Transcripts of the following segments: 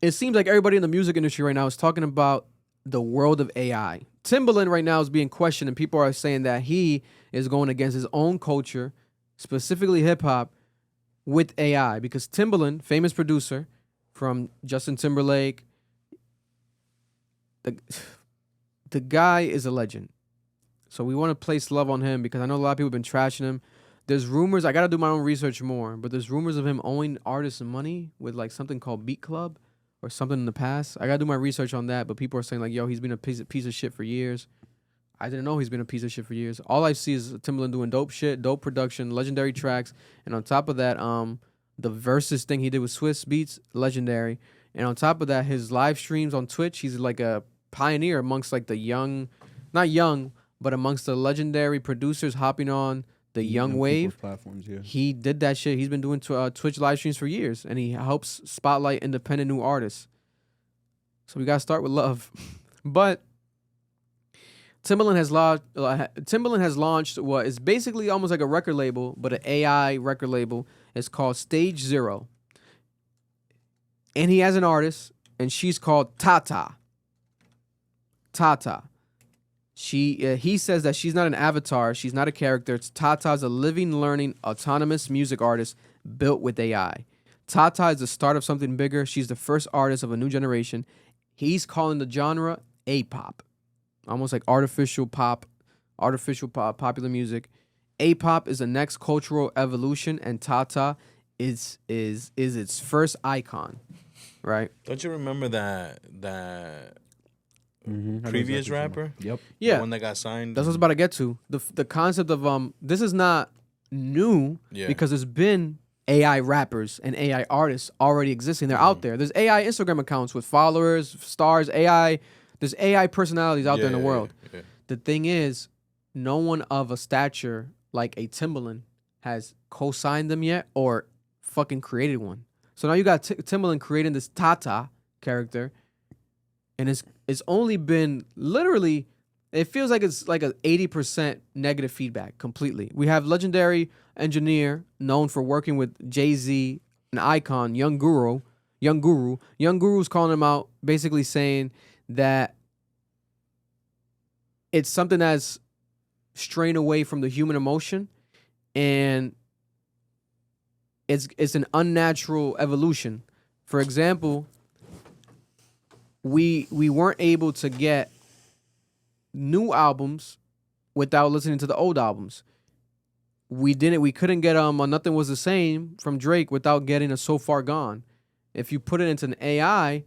It seems like everybody in the music industry right now is talking about the world of AI. Timbaland right now is being questioned, and people are saying that he is going against his own culture, specifically hip hop, with AI. Because Timbaland, famous producer from Justin Timberlake, the guy is a legend. So we want to place love on him because I know a lot of people have been trashing him. There's rumors, I got to do my own research more, but there's rumors of him owing artists money with like something called Beat Club or something in the past. I got to do my research on that, but people are saying like, yo, he's been a piece of shit for years. I didn't know he's been a piece of shit for years. All I see is Timbaland doing dope shit, dope production, legendary tracks. And on top of that, the Versus thing he did with Swiss Beats, legendary. And on top of that, his live streams on Twitch, he's like a pioneer amongst like the young, not young, but amongst the legendary producers hopping on the young wave platforms. Yeah, he did that shit. He's been doing Twitch live streams for years, and he helps spotlight independent new artists. So we gotta start with love. But Timbaland has launched what is basically almost like a record label, but an AI record label. It's called Stage Zero, and he has an artist, and she's called Tata. Tata. He says that she's not an avatar. She's not a character. Tata's a living, learning, autonomous music artist built with AI. Tata is the start of something bigger. She's the first artist of a new generation. He's calling the genre A-pop, almost like artificial pop, popular music. A-pop is the next cultural evolution, and Tata is its first icon, right? Don't you remember that previous rapper? Yep. Yeah. The one that got signed. That's what I was about to get to. The concept of this is not new because there's been AI rappers and AI artists already existing. They're out there. There's AI Instagram accounts with followers, stars, AI. There's AI personalities out there in the world. Yeah. The thing is, no one of a stature like a Timbaland has co-signed them yet or fucking created one. So now you got Timbaland creating this Tata character, and it's only been literally, it feels like it's like a 80% negative feedback completely. We have legendary engineer known for working with Jay-Z, an icon, Young Guru. Young Guru's calling him out, basically saying that it's something that's straying away from the human emotion, and it's an unnatural evolution. For example, we weren't able to get new albums without listening to the old albums. We couldn't get Nothing Was the Same from Drake without getting a So Far Gone. If you put it into an AI,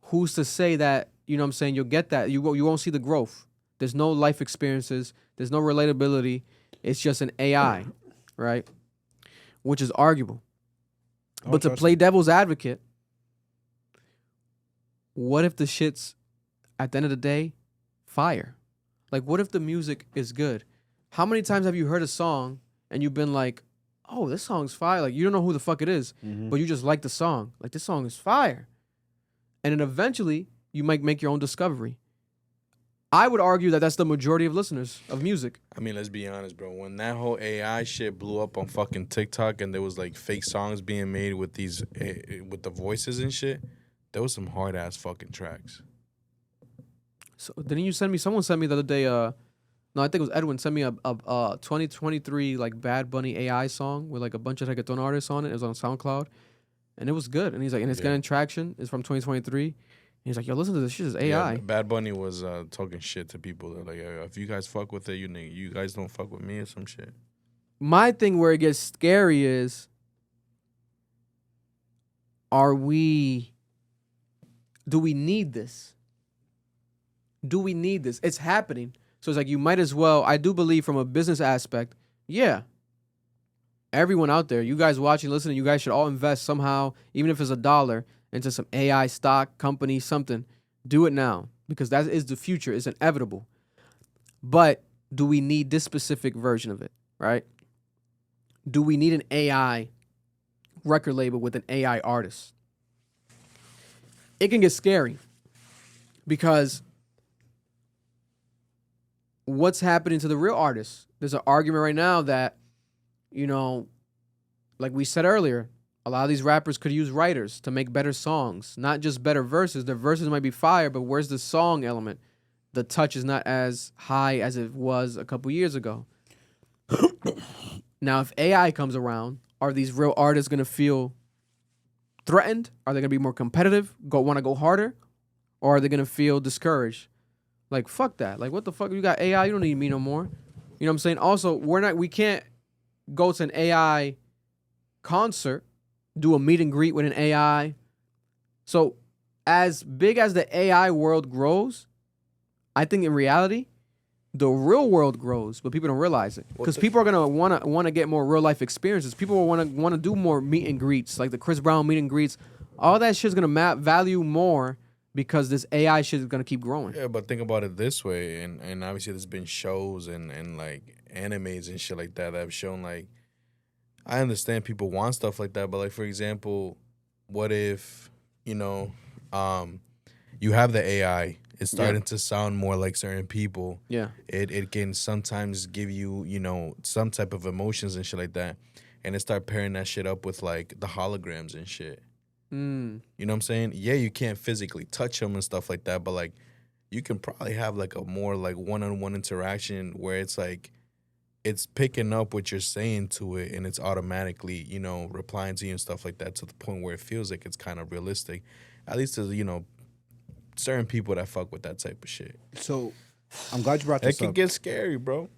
who's to say that, you know what I'm saying, you'll get that. You won't see the growth. There's no life experiences, there's no relatability. It's just an AI, right? Which is arguable. But to play devil's advocate, what if the shit's, at the end of the day, fire? Like, what if the music is good? How many times have you heard a song and you've been like, oh, this song's fire? Like, you don't know who the fuck it is, but you just like the song. Like, this song is fire. And then eventually, you might make your own discovery. I would argue that that's the majority of listeners of music. I mean, let's be honest, bro. When that whole AI shit blew up on fucking TikTok and there was like fake songs being made with these, with the voices and shit, there was some hard ass fucking tracks. So didn't you send me? Someone sent me the other day. No, I think it was Edwin sent me a 2023 like Bad Bunny AI song with like a bunch of reggaeton artists on it. It was on SoundCloud, and it was good. And he's like, and it's getting traction. It's from 2023. He's like, yo, listen to this shit. It's AI. Yeah, Bad Bunny was talking shit to people. They're like, if you guys fuck with it, you guys don't fuck with me or some shit. My thing where it gets scary is, do we need this? Do we need this? It's happening. So it's like, you might as well, I do believe from a business aspect, yeah. Everyone out there, you guys watching, listening, you guys should all invest somehow, even if it's $1, into some AI stock, company, something. Do it now, because that is the future. It's inevitable. But do we need this specific version of it, right? Do we need an AI record label with an AI artist? It can get scary, because what's happening to the real artists? There's an argument right now that, you know, like we said earlier, A lot of these rappers could use writers to make better songs, not just better verses. Their verses might be fire, but where's the song element? The touch is not as high as it was a couple years ago. Now, if AI comes around, are these real artists going to feel threatened? Are they going to be more competitive? Want to go harder? Or are they going to feel discouraged? Like, fuck that. Like, what the fuck? You got AI, you don't need me no more. You know what I'm saying? Also, we can't go to an AI concert, do a meet and greet with an AI. So, as big as the AI world grows, I think in reality, the real world grows, but people don't realize it because people are gonna wanna get more real life experiences. People will wanna do more meet and greets, like the Chris Brown meet and greets. All that shit's gonna value more because this AI shit is gonna keep growing. Yeah, but think about it this way, and obviously there's been shows and like animes and shit like that have shown like, I understand people want stuff like that, but like for example, what if you have the AI. It's starting to sound more like certain people. Yeah. It can sometimes give you, some type of emotions and shit like that. And it start pairing that shit up with like the holograms and shit. Mm. You know what I'm saying? Yeah, you can't physically touch them and stuff like that, but like you can probably have like a more like one-on-one interaction where it's like it's picking up what you're saying to it and it's automatically, replying to you and stuff like that to the point where it feels like it's kind of realistic. At least to, certain people that fuck with that type of shit. So, I'm glad you brought this up. It can get scary, bro.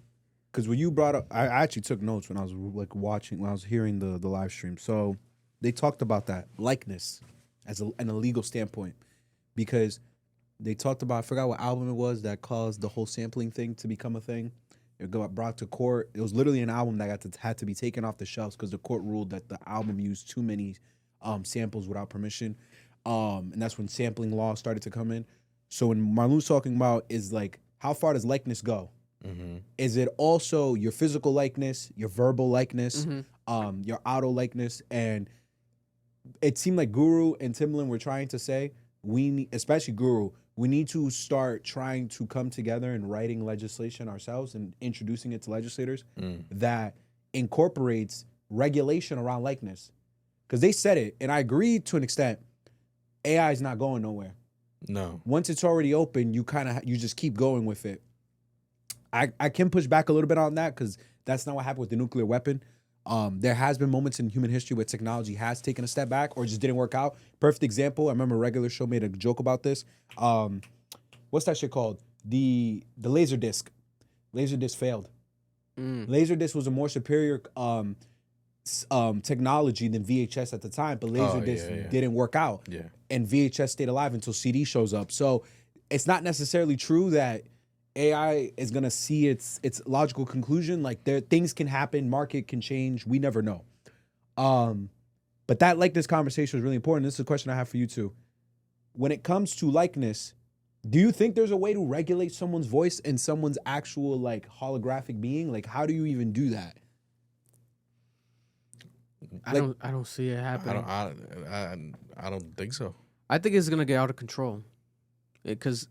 Because when you brought up, I actually took notes when I was like when I was hearing the live stream. So, they talked about that likeness as an illegal standpoint, because they talked about, I forgot what album it was that caused the whole sampling thing to become a thing. It got brought to court. It was literally an album that had to be taken off the shelves because the court ruled that the album used too many samples without permission. And that's when sampling law started to come in. So when Marloon's talking about is like, how far does likeness go? Mm-hmm. Is it also your physical likeness, your verbal likeness, your auto likeness? And it seemed like Guru and Timbaland were trying to say, especially Guru, we need to start trying to come together and writing legislation ourselves and introducing it to legislators that incorporates regulation around likeness. Because they said it, and I agree to an extent, AI is not going nowhere. No. Once it's already open, you just keep going with it. I can push back a little bit on that because that's not what happened with the nuclear weapon. There has been moments in human history where technology has taken a step back or just didn't work out. Perfect example, I remember Regular Show made a joke about this. What's that shit called? The laser disc. Laser disc failed. Laser disc was a more superior technology than VHS at the time, but Laserdisc didn't work out. Yeah. And VHS stayed alive until CD shows up. So it's not necessarily true that AI is gonna see its logical conclusion. Like things can happen, market can change. We never know. But that likeness conversation was really important. This is a question I have for you too. When it comes to likeness, do you think there's a way to regulate someone's voice and someone's actual like holographic being? Like, how do you even do that? I don't see it happening. I don't think so. I think it's gonna get out of control, because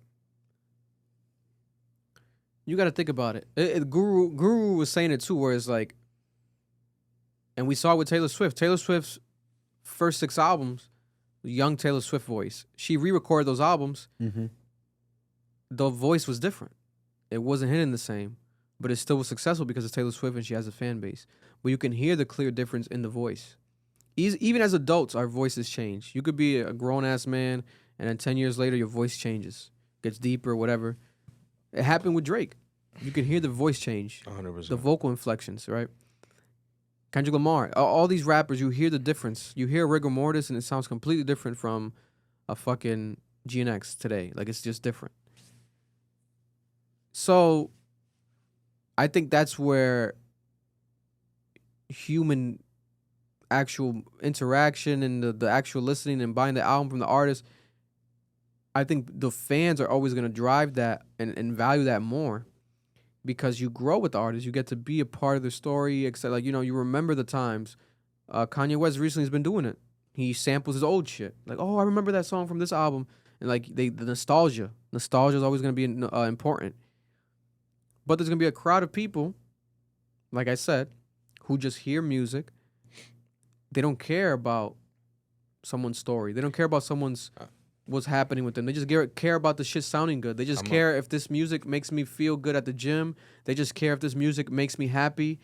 you got to think about it. Guru was saying it too, where it's like, and we saw it with Taylor Swift. Taylor Swift's first 6 albums, young Taylor Swift voice. She re-recorded those albums. Mm-hmm. The voice was different. It wasn't hitting the same, but it still was successful because it's Taylor Swift and she has a fan base. But you can hear the clear difference in the voice. Even as adults, our voices change. You could be a grown-ass man, and then 10 years later, your voice changes, gets deeper, whatever. It happened with Drake. You can hear the voice change. 100%. The vocal inflections, right? Kendrick Lamar. All these rappers, you hear the difference. You hear Rigor Mortis, and it sounds completely different from a fucking GNX today. Like, it's just different. So, I think that's where human actual interaction and the actual listening and buying the album from the artist, I think the fans are always going to drive that and value that more, because you grow with the artist. You get to be a part of the story, except like, you remember the times. Kanye West recently has been doing it. He samples his old shit. Like, oh, I remember that song from this album. And like the nostalgia. Nostalgia is always going to be important. But there's going to be a crowd of people, like I said, who just hear music they don't care about someone's story. They don't care about someone's what's happening with them. They just care about the shit sounding good. They just care if this music makes me feel good at the gym. They just care if this music makes me happy.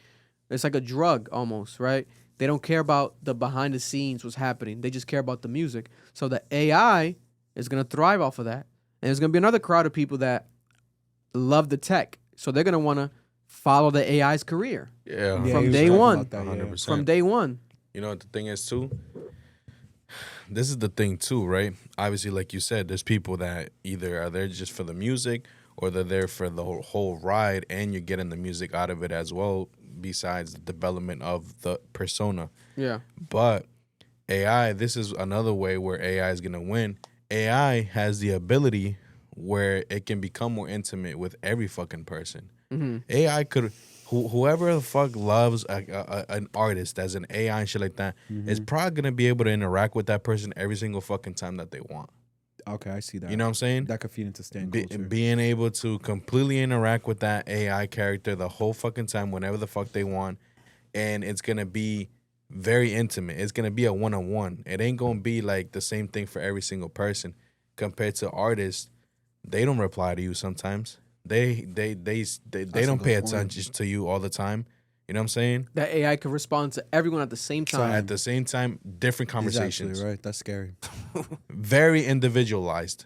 It's like a drug almost, right? They don't care about the behind the scenes, what's happening. They just care about the music. So the AI is going to thrive off of that. And there's going to be another crowd of people that love the tech. So they're going to want to follow the AI's career. Yeah. From day one. 100%. From day one. You know what the thing is, too? This is the thing, too, right? Obviously, like you said, there's people that either are there just for the music or they're there for the whole ride, and you're getting the music out of it as well, besides the development of the persona. Yeah. But AI, this is another way where AI is going to win. AI has the ability where it can become more intimate with every fucking person. Mm-hmm. AI could... Whoever the fuck loves an artist as an AI and shit like that is probably going to be able to interact with that person every single fucking time that they want. Okay, I see that. You know what I'm saying? That could feed into stand culture. Being able to completely interact with that AI character the whole fucking time, whenever the fuck they want. And it's going to be very intimate. It's going to be a one-on-one. It ain't going to be like the same thing for every single person. Compared to artists, they don't reply to you sometimes. They don't pay attention to you all the time. You know what I'm saying? That AI can respond to everyone at the same time. So at the same time, different conversations. Exactly, right. That's scary. Very individualized.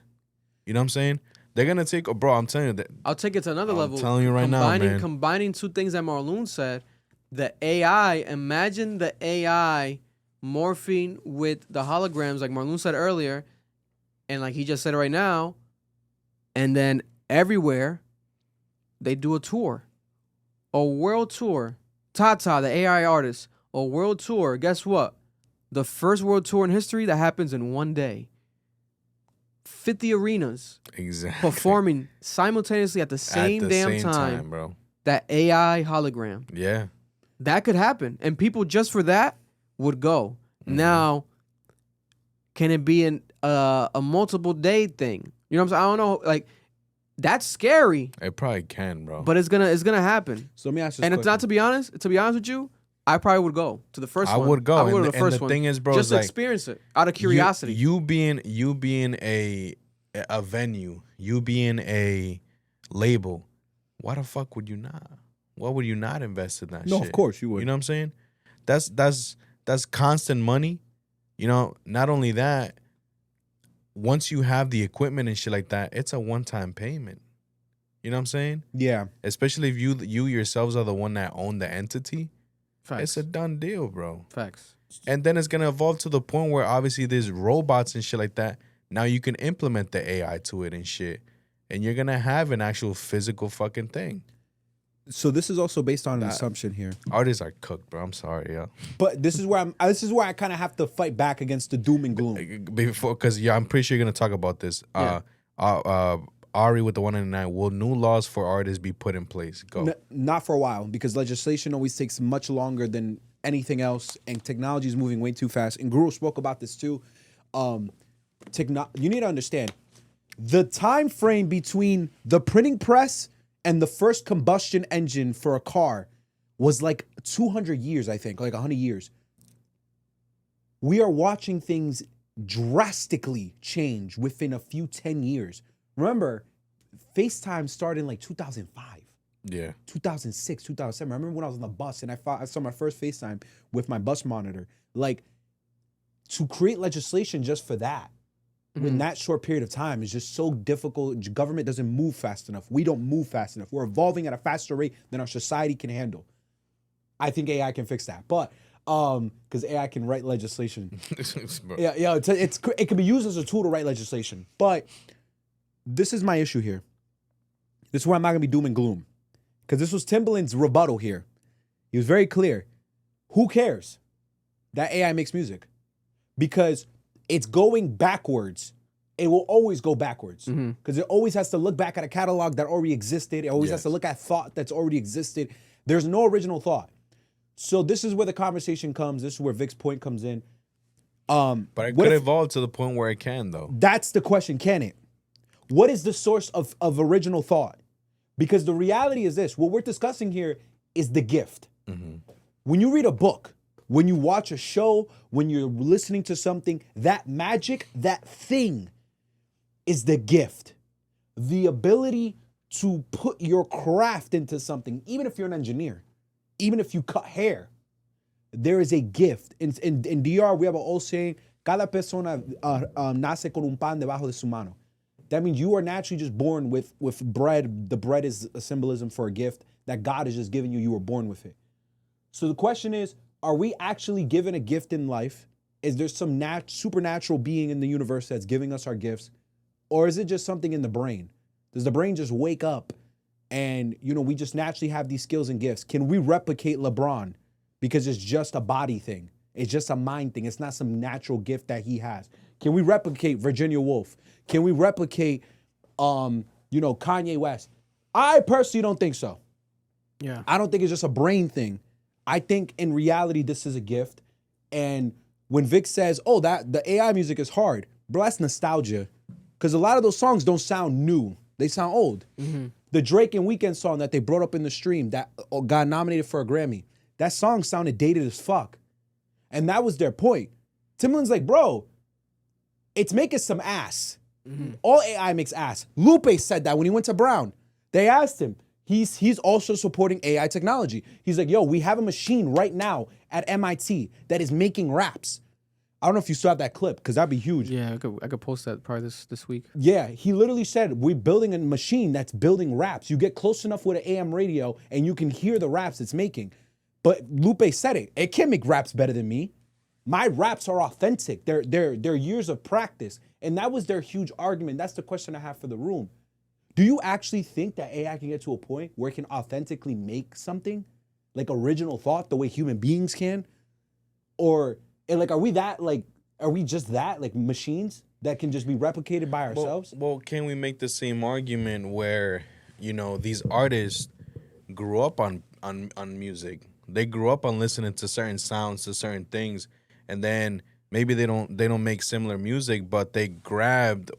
You know what I'm saying? They're gonna take, bro. I'm telling you that. I'll take it to another level. I'm telling you right now, man. Combining two things that Marloon said, the AI. Imagine the AI morphing with the holograms, like Marloon said earlier, and like he just said right now, and then everywhere. They do a tour, a world tour. Tata, the AI artist, a world tour. Guess what? The first world tour in history that happens in one day. 50 arenas. Exactly. Performing simultaneously at the same time, bro. That AI hologram. Yeah. That could happen. And people just for that would go. Mm-hmm. Now, can it be a multiple day thing? You know what I'm saying? I don't know. Like, that's scary. It probably can, bro. But it's gonna happen. So let me ask you. And it's not to be honest with you, I probably would go to the first one. I would go. I would go to the and first the one. thing is, bro, just to like, experience it out of curiosity. You being a venue, you being a label, why the fuck would you not? Why would you not invest in that shit? No, of course you would. You know what I'm saying? That's constant money. You know, not only that, once you have the equipment and shit like that, it's a one-time payment. You know what I'm saying? Yeah. Especially if you yourselves are the one that own the entity. Facts. It's a done deal, bro. Facts. And then it's going to evolve to the point where obviously there's robots and shit like that. Now you can implement the AI to it and shit. And you're going to have an actual physical fucking thing. So this is also based on an assumption here. Artists are cooked, bro. I'm sorry, yo. But this is where I kind of have to fight back against the doom and gloom. Before, because I'm pretty sure you're gonna talk about this. Yeah. Ari with the 199. Will new laws for artists be put in place? Go. Not for a while, because legislation always takes much longer than anything else, and technology is moving way too fast. And Guru spoke about this too. You need to understand the time frame between the printing press and the first combustion engine for a car was like 200 years, I think, like 100 years. We are watching things drastically change within a few 10 years. Remember, FaceTime started in like 2005. Yeah. 2006, 2007. I remember when I was on the bus and I saw my first FaceTime with my bus monitor. Like, to create legislation just for that, in that short period of time is just so difficult. Government doesn't move fast enough. We don't move fast enough. We're evolving at a faster rate than our society can handle. I think AI can fix that, but because AI can write legislation. It can be used as a tool to write legislation. But this is my issue here. This is where I'm not gonna be doom and gloom, because this was Timbaland's rebuttal here. He was very clear. Who cares that AI makes music? Because it's going backwards. It will always go backwards because it always has to look back at a catalog that already existed. It always has to look at thought that's already existed. There's no original thought. So this is where the conversation comes. This is where Vic's point comes in. But it could evolve to the point where it can, though. That's the question. Can it? What is the source of original thought? Because the reality is this. What we're discussing here is the gift. When you read a book, When you watch a show, when you're listening to something, that magic, that thing is the gift. The ability to put your craft into something, even if you're an engineer, even if you cut hair, there is a gift. In DR, we have an old saying, cada persona nace con un pan debajo de su mano. That means you are naturally just born with bread. The bread is a symbolism for a gift that God has just given you. You were born with it. So the question is, are we actually given a gift in life? Is there some supernatural being in the universe that's giving us our gifts? Or is it just something in the brain? Does the brain just wake up and, we just naturally have these skills and gifts? Can we replicate LeBron because it's just a body thing? It's just a mind thing. It's not some natural gift that he has. Can we replicate Virginia Woolf? Can we replicate, Kanye West? I personally don't think so. Yeah. I don't think it's just a brain thing. I think in reality, this is a gift. And when Vic says, oh, that the AI music is hard, bro, that's nostalgia. Because a lot of those songs don't sound new. They sound old. Mm-hmm. The Drake and Weeknd song that they brought up in the stream that got nominated for a Grammy, that song sounded dated as fuck. And that was their point. Timbaland's like, bro, it's making some ass. Mm-hmm. All AI makes ass. Lupe said that when he went to Brown. They asked him. He's also supporting AI technology. He's like, yo, we have a machine right now at MIT that is making raps. I don't know if you saw that clip, because that'd be huge. Yeah, I could post that probably this week. Yeah, he literally said, we're building a machine that's building raps. You get close enough with an AM radio and you can hear the raps it's making. But Lupe said it can't make raps better than me. My raps are authentic. They're years of practice. And that was their huge argument. That's the question I have for the room. Do you actually think that AI can get to a point where it can authentically make something? Like original thought, the way human beings can? Are we just that, like machines that can just be replicated by ourselves? Well, can we make the same argument where, these artists grew up on music? They grew up on listening to certain sounds, to certain things, and then maybe they don't make similar music, but they grabbed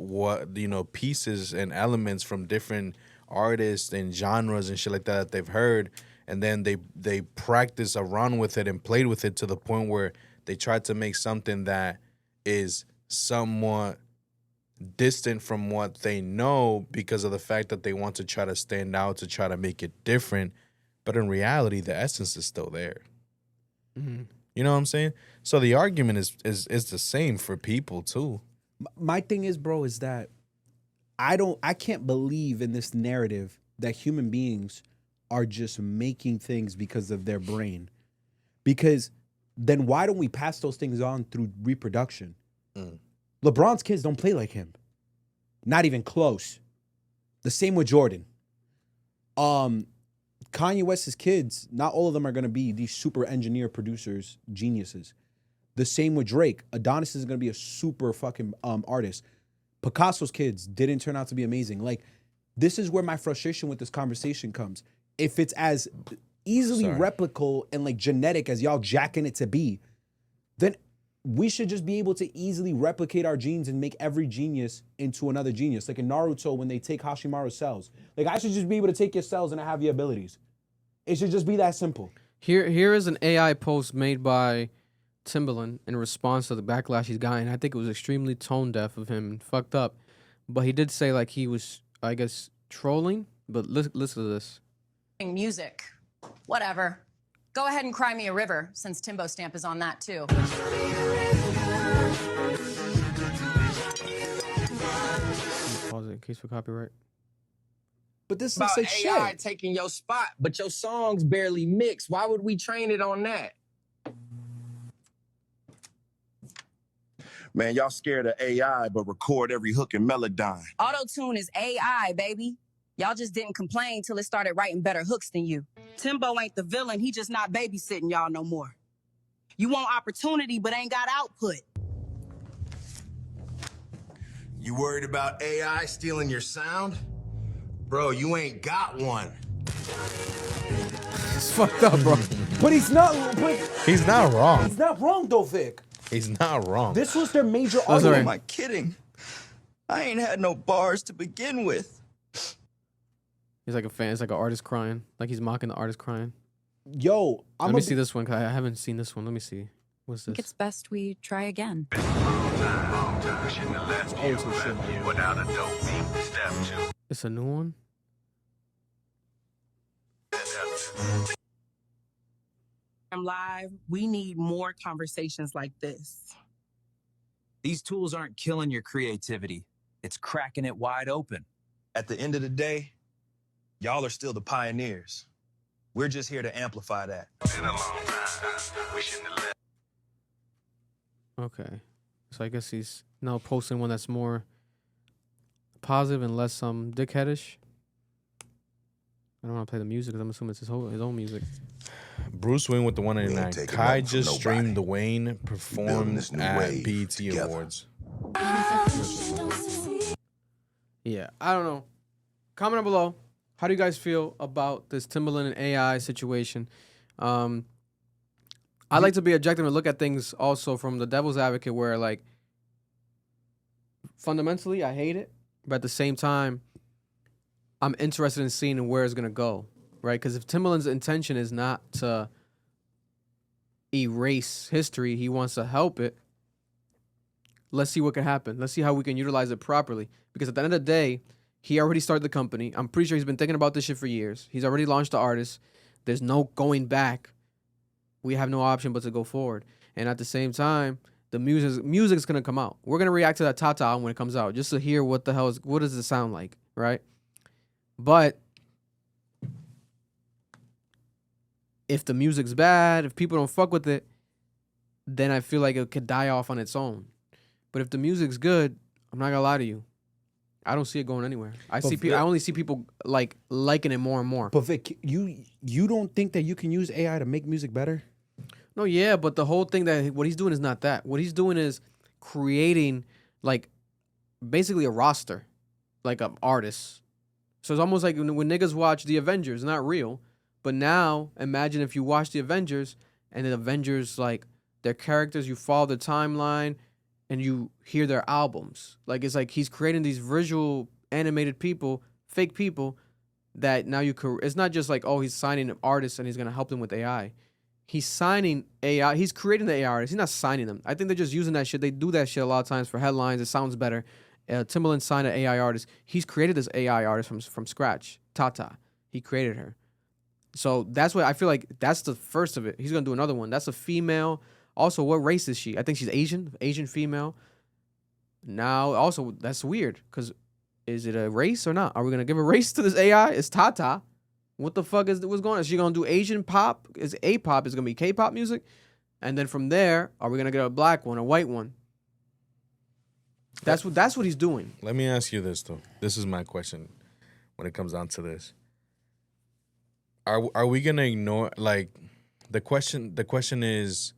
pieces and elements from different artists and genres and shit like that they've heard, and then they practiced around with it and played with it to the point where they tried to make something that is somewhat distant from what they know because of the fact that they want to try to stand out, to try to make it different. But in reality, the essence is still there. Mm-hmm. You know what I'm saying? So the argument is the same for people too. My thing is, bro, is that I can't believe in this narrative that human beings are just making things because of their brain. Because then why don't we pass those things on through reproduction? LeBron's kids don't play like him. Not even close. The same with Jordan. Kanye West's kids, not all of them are going to be these super engineer producers, geniuses. The same with Drake. Adonis is going to be a super fucking artist. Picasso's kids didn't turn out to be amazing. Like, this is where my frustration with this conversation comes. If it's as easily replicable and like genetic as y'all jacking it to be, then we should just be able to easily replicate our genes and make every genius into another genius. Like in Naruto, when they take Hashimaru's cells. Like, I should just be able to take your cells and I have your abilities. It should just be that simple. Here is an AI post made by Timbaland in response to the backlash he's gotten. I think it was extremely tone deaf of him and fucked up. But he did say like he was, I guess, trolling. But listen to this. Music. Whatever. Go ahead and cry me a river, since Timbo Stamp is on that too. Pause it in case for copyright. But this about looks like AI shit. taking your spot, but your songs barely mix. Why would we train it on that? Man, y'all scared of AI, but record every hook in Melodyne. Auto-tune is AI, baby. Y'all just didn't complain till it started writing better hooks than you. Timbo ain't the villain. He just not babysitting y'all no more. You want opportunity, but ain't got output. You worried about AI stealing your sound? Bro, you ain't got one. It's fucked up, bro. But he's not. But He's not wrong. he's not wrong though, Vic. He's not wrong. This was their major That's argument. right. Am I kidding? I ain't had no bars to begin with. He's like a fan. It's like an artist crying. Like he's mocking the artist crying. Yo, Let me see this one. 'Cause I haven't seen this one. Let me see. What's I think this? it's best we try again. It's a new one. I'm live. We need more conversations like this. These tools aren't killing your creativity. It's cracking it wide open. At the end of the day, y'all are still the pioneers. We're just here to amplify that. Okay. So I guess he's now posting one that's more positive and less dickheadish. I don't want to play the music because I'm assuming it's his own music. Bruce Wayne with the 189. Kai just streamed the Wayne performed at BET Awards. Yeah, I don't know. Comment down below. How do you guys feel about this Timbaland and AI situation? I like to be objective and look at things also from the devil's advocate where, like, fundamentally, I hate it. But at the same time, I'm interested in seeing where it's going to go, right? Because if Timbaland's intention is not to erase history, he wants to help it, let's see what can happen. Let's see how we can utilize it properly. Because at the end of the day, he already started the company. I'm pretty sure he's been thinking about this shit for years. He's already launched the artist. There's no going back. We have no option but to go forward. And at the same time, the music's going to come out. We're going to react to that Tata album when it comes out just to hear what does it sound like, right? But if the music's bad, if people don't fuck with it, then I feel like it could die off on its own. But if the music's good, I'm not gonna lie to you, I don't see it going anywhere. I only see people like liking it more and more. But Vic, you don't think that you can use AI to make music better? No, yeah, but the whole thing that what he's doing is not that. What he's doing is creating like basically a roster, like an artist. So it's almost like when niggas watch The Avengers, not real. But now, imagine if you watch The Avengers and the Avengers, like, their characters, you follow the timeline and you hear their albums. Like, it's like he's creating these visual animated people, fake people, that now it's not just like, oh, he's signing artists and he's going to help them with AI. He's signing AI. He's creating the AI artists. He's not signing them. I think they're just using that shit. They do that shit a lot of times for headlines. It sounds better. Timbaland signed an AI artist. He's created this AI artist from scratch. Tata. He created her. So that's what I feel like. That's the first of it. He's gonna do another one. That's a female. Also, what race is she? I think she's Asian female. Now, also that's weird because is it a race or not? Are we gonna give a race to this AI? It's Tata. What the fuck what's going on? Is she gonna do Asian pop? Is A-pop? Is it gonna be K-pop music? And then from there, are we gonna get a black one, a white one? That's what he's doing. Let me ask you this though. This is my question when it comes down to this. Are we gonna ignore like the question is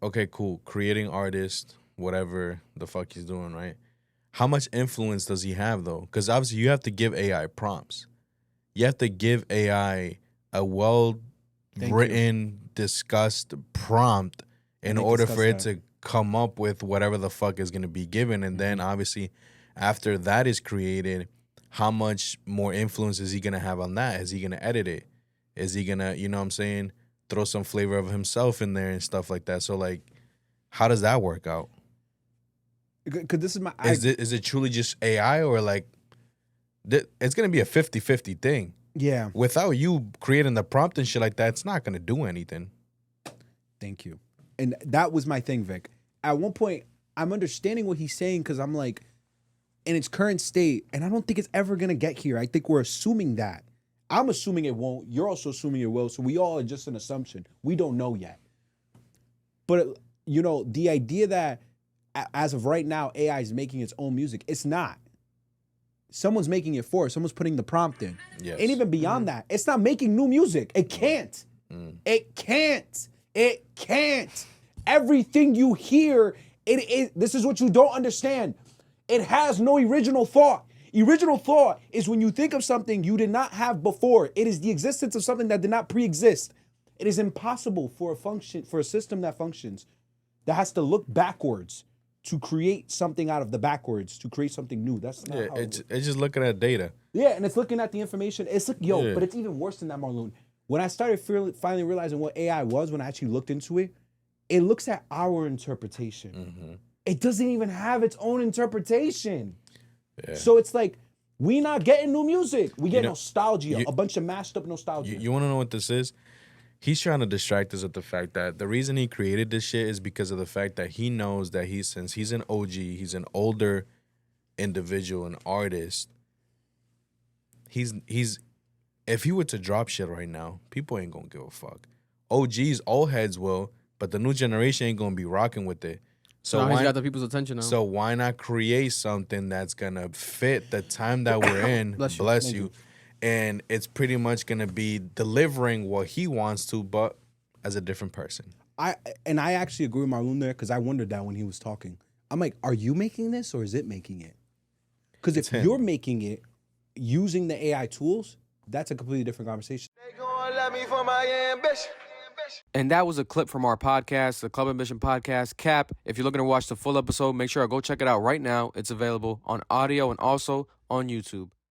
okay, cool, creating artists, whatever the fuck he's doing, right? How much influence does he have though? Because obviously you have to give AI prompts. You have to give AI a well-written, discussed prompt in order for it to come up with whatever the fuck is going to be given. And then obviously after that is created, how much more influence is he going to have on that? Is he going to edit it? Is he going to, you know what I'm saying, throw some flavor of himself in there and stuff like that? So like, how does that work out? Because this is my... Is it truly just AI or like, it's going to be a 50-50 thing. Yeah. Without you creating the prompt and shit like that, it's not going to do anything. Thank you. And that was my thing, Vic. At one point, I'm understanding what he's saying because I'm like, in its current state, and I don't think it's ever going to get here. I think we're assuming that. I'm assuming it won't. You're also assuming it will. So we all are just an assumption. We don't know yet. But, you know, the idea that as of right now, AI is making its own music, it's not. Someone's making it for it. Someone's putting the prompt in. Yes. And even beyond that, it's not making new music. It can't. It can't. It can't. Everything you hear, this is what you don't understand. It has no original thought. Original thought is when you think of something you did not have before. It is the existence of something that did not pre-exist. It is impossible for a system that functions, that has to look backwards to create something out of the backwards, to create something new. That's not how it's just looking at data. Yeah, and it's looking at the information. It's like, but it's even worse than that, Marlon. when I started finally realizing what AI was, when I actually looked into it, it looks at our interpretation. Mm-hmm. It doesn't even have its own interpretation. Yeah. So it's like, we not getting new music. We get know, nostalgia, a bunch of mashed up nostalgia. You want to know what this is? He's trying to distract us with the fact that the reason he created this shit is because of the fact that he knows that since he's an OG, he's an older individual, an artist. He's if he were to drop shit right now, people ain't gonna give a fuck. OGs, old heads will, but the new generation ain't gonna be rocking with it. So now why, he's got the people's attention now. So why not create something that's gonna fit the time that we're in? Bless you. And it's pretty much gonna be delivering what he wants to, but as a different person. I actually agree with Marlon there, because I wondered that when he was talking. I'm like, are you making this or is it making it? Because if you're making it using the AI tools, that's a completely different conversation. They gonna let me for my ambition. And that was a clip from our podcast, the Club Ambition Podcast. Cap, if you're looking to watch the full episode, make sure to go check it out right now. It's available on audio and also on YouTube.